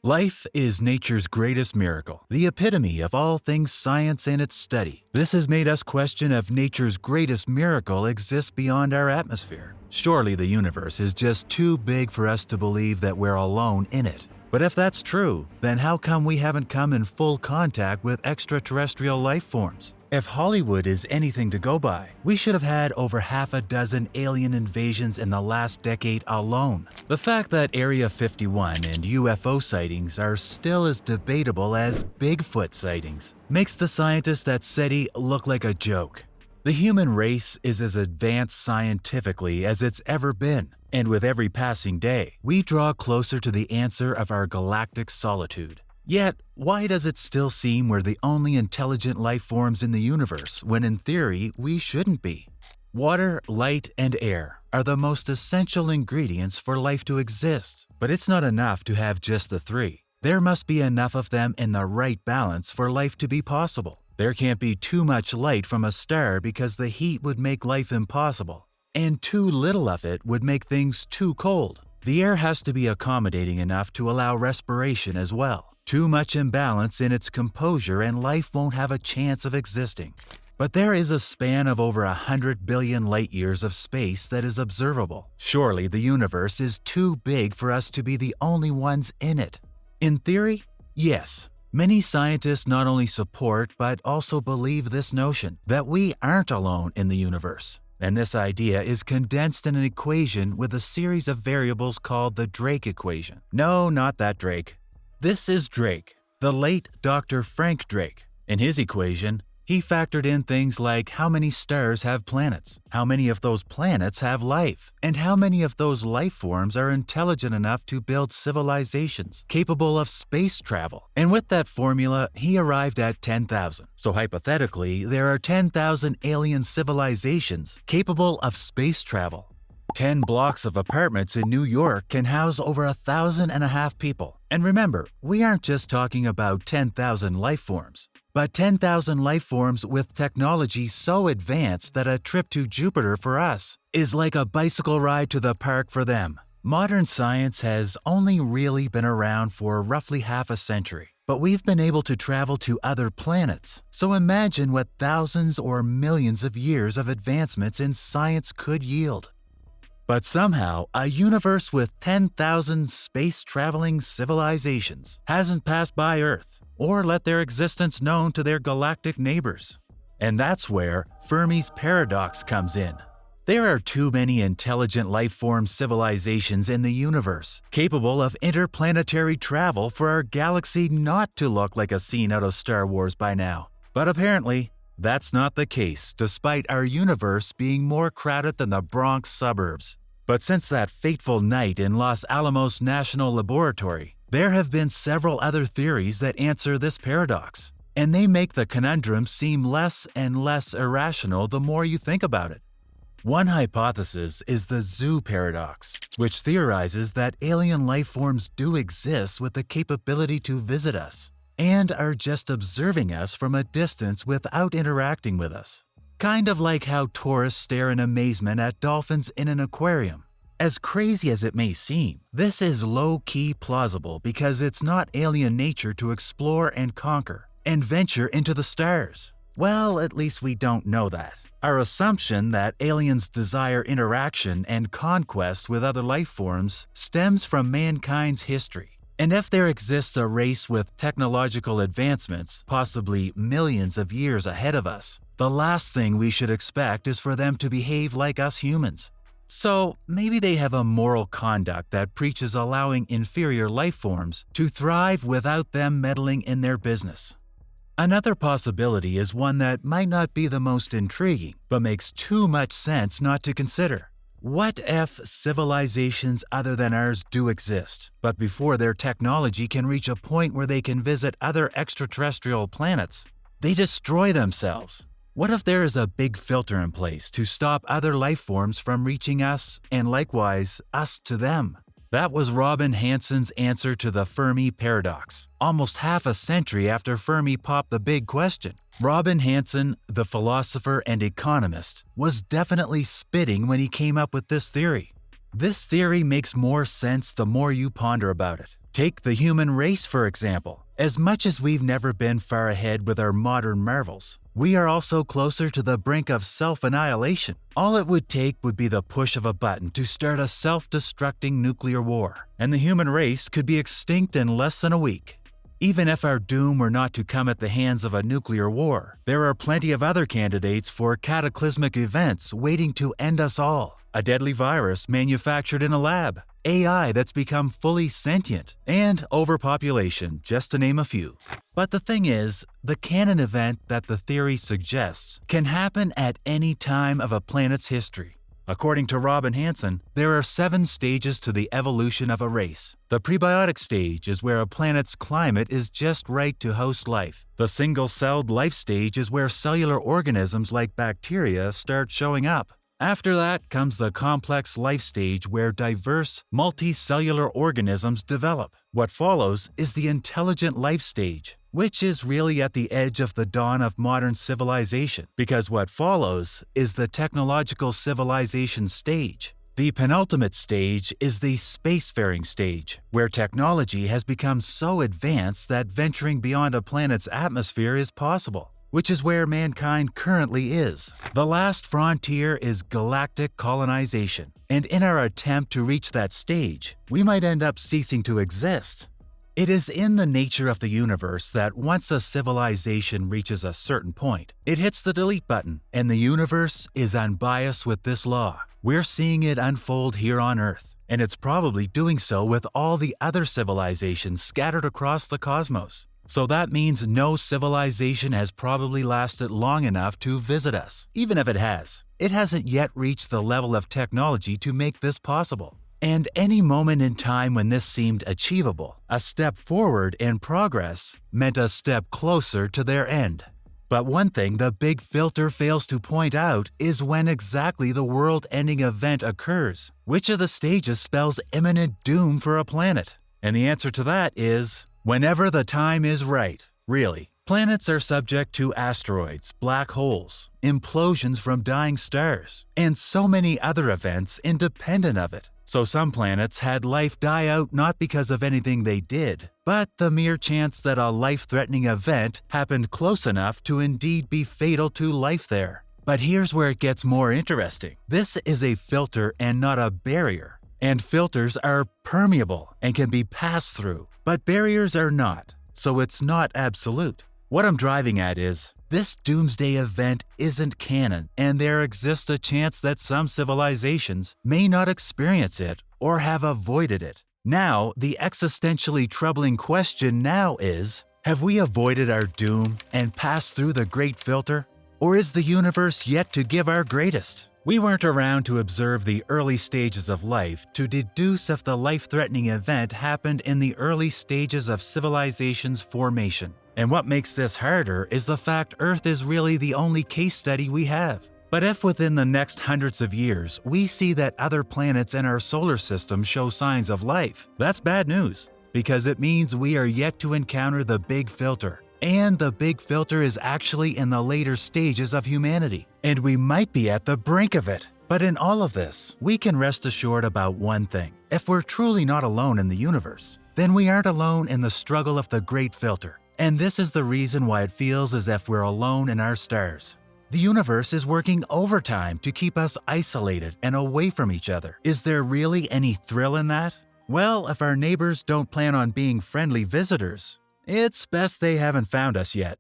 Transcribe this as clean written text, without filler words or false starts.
Life is nature's greatest miracle, the epitome of all things science and its study. This has made us question if nature's greatest miracle exists beyond our atmosphere. Surely the universe is just too big for us to believe that we're alone in it. But if that's true, then how come we haven't come in full contact with extraterrestrial life forms? If Hollywood is anything to go by, we should have had over half a dozen alien invasions in the last decade alone. The fact that Area 51 and UFO sightings are still as debatable as Bigfoot sightings makes the scientists at SETI look like a joke. The human race is as advanced scientifically as it's ever been, and with every passing day, we draw closer to the answer of our galactic solitude. Yet, why does it still seem we're the only intelligent life forms in the universe when in theory we shouldn't be? Water, light, and air are the most essential ingredients for life to exist, but it's not enough to have just the three. There must be enough of them in the right balance for life to be possible. There can't be too much light from a star because the heat would make life impossible, and too little of it would make things too cold. The air has to be accommodating enough to allow respiration as well. Too much imbalance in its composure and life won't have a chance of existing. But there is a span of over 100 billion light years of space that is observable. Surely the universe is too big for us to be the only ones in it. In theory, yes. Many scientists not only support but also believe this notion that we aren't alone in the universe. And this idea is condensed in an equation with a series of variables called the Drake equation. No, not that Drake. This is Drake, the late Dr. Frank Drake. In his equation, he factored in things like how many stars have planets, how many of those planets have life, and how many of those life forms are intelligent enough to build civilizations capable of space travel. And with that formula, he arrived at 10,000. So hypothetically, there are 10,000 alien civilizations capable of space travel. 10 blocks of apartments in New York can house over 1,500 people. And remember, we aren't just talking about 10,000 life forms, but 10,000 life forms with technology so advanced that a trip to Jupiter for us is like a bicycle ride to the park for them. Modern science has only really been around for roughly half a century, but we've been able to travel to other planets. So imagine what thousands or millions of years of advancements in science could yield. But somehow, a universe with 10,000 space-traveling civilizations hasn't passed by Earth or let their existence known to their galactic neighbors. And that's where Fermi's paradox comes in. There are too many intelligent life-form civilizations in the universe capable of interplanetary travel for our galaxy not to look like a scene out of Star Wars by now. But apparently, that's not the case, despite our universe being more crowded than the Bronx suburbs. But since that fateful night in Los Alamos National Laboratory, there have been several other theories that answer this paradox, and they make the conundrum seem less and less irrational the more you think about it. One hypothesis is the zoo paradox, which theorizes that alien life forms do exist with the capability to visit us, and are just observing us from a distance without interacting with us. Kind of like how tourists stare in amazement at dolphins in an aquarium. As crazy as it may seem, this is low-key plausible because it's not alien nature to explore and conquer and venture into the stars. Well, at least we don't know that. Our assumption that aliens desire interaction and conquest with other life forms stems from mankind's history. And if there exists a race with technological advancements, possibly millions of years ahead of us, the last thing we should expect is for them to behave like us humans. So maybe they have a moral conduct that preaches allowing inferior life forms to thrive without them meddling in their business. Another possibility is one that might not be the most intriguing, but makes too much sense not to consider. What if civilizations other than ours do exist, but before their technology can reach a point where they can visit other extraterrestrial planets, they destroy themselves? What if there is a big filter in place to stop other life forms from reaching us, and likewise, us to them? That was Robin Hansen's answer to the Fermi paradox, almost half a century after Fermi popped the big question. Robin Hansen, the philosopher and economist, was definitely spitting when he came up with this theory. This theory makes more sense the more you ponder about it. Take the human race, for example. As much as we've never been far ahead with our modern marvels, we are also closer to the brink of self-annihilation. All it would take would be the push of a button to start a self-destructing nuclear war, and the human race could be extinct in less than a week. Even if our doom were not to come at the hands of a nuclear war, there are plenty of other candidates for cataclysmic events waiting to end us all. A deadly virus manufactured in a lab, AI that's become fully sentient, and overpopulation, just to name a few. But the thing is, the canon event that the theory suggests can happen at any time of a planet's history. According to Robin Hanson, there are 7 stages to the evolution of a race. The prebiotic stage is where a planet's climate is just right to host life. The single-celled life stage is where cellular organisms like bacteria start showing up. After that comes the complex life stage where diverse, multicellular organisms develop. What follows is the intelligent life stage, which is really at the edge of the dawn of modern civilization, because what follows is the technological civilization stage. The penultimate stage is the spacefaring stage, where technology has become so advanced that venturing beyond a planet's atmosphere is possible, which is where mankind currently is. The last frontier is galactic colonization, and in our attempt to reach that stage, we might end up ceasing to exist. It is in the nature of the universe that once a civilization reaches a certain point, it hits the delete button, and the universe is unbiased with this law. We're seeing it unfold here on Earth, and it's probably doing so with all the other civilizations scattered across the cosmos. So that means no civilization has probably lasted long enough to visit us. Even if it has, it hasn't yet reached the level of technology to make this possible. And any moment in time when this seemed achievable, a step forward in progress meant a step closer to their end. But one thing the big filter fails to point out is when exactly the world-ending event occurs. Which of the stages spells imminent doom for a planet? And the answer to that is whenever the time is right, really. Planets are subject to asteroids, black holes, implosions from dying stars, and so many other events independent of it. So some planets had life die out not because of anything they did, but the mere chance that a life-threatening event happened close enough to indeed be fatal to life there. But here's where it gets more interesting. This is a filter and not a barrier. And filters are permeable and can be passed through, but barriers are not, so it's not absolute. What I'm driving at is, this doomsday event isn't canon, and there exists a chance that some civilizations may not experience it or have avoided it. Now, the existentially troubling question now is, have we avoided our doom and passed through the great filter? Or is the universe yet to give our greatest? We weren't around to observe the early stages of life to deduce if the life-threatening event happened in the early stages of civilization's formation. And what makes this harder is the fact Earth is really the only case study we have. But if within the next hundreds of years we see that other planets in our solar system show signs of life, that's bad news, because it means we are yet to encounter the big filter. And the big filter is actually in the later stages of humanity, and we might be at the brink of it. But in all of this, we can rest assured about one thing. If we're truly not alone in the universe, then we aren't alone in the struggle of the great filter. And this is the reason why it feels as if we're alone in our stars. The universe is working overtime to keep us isolated and away from each other. Is there really any thrill in that? Well, if our neighbors don't plan on being friendly visitors, it's best they haven't found us yet.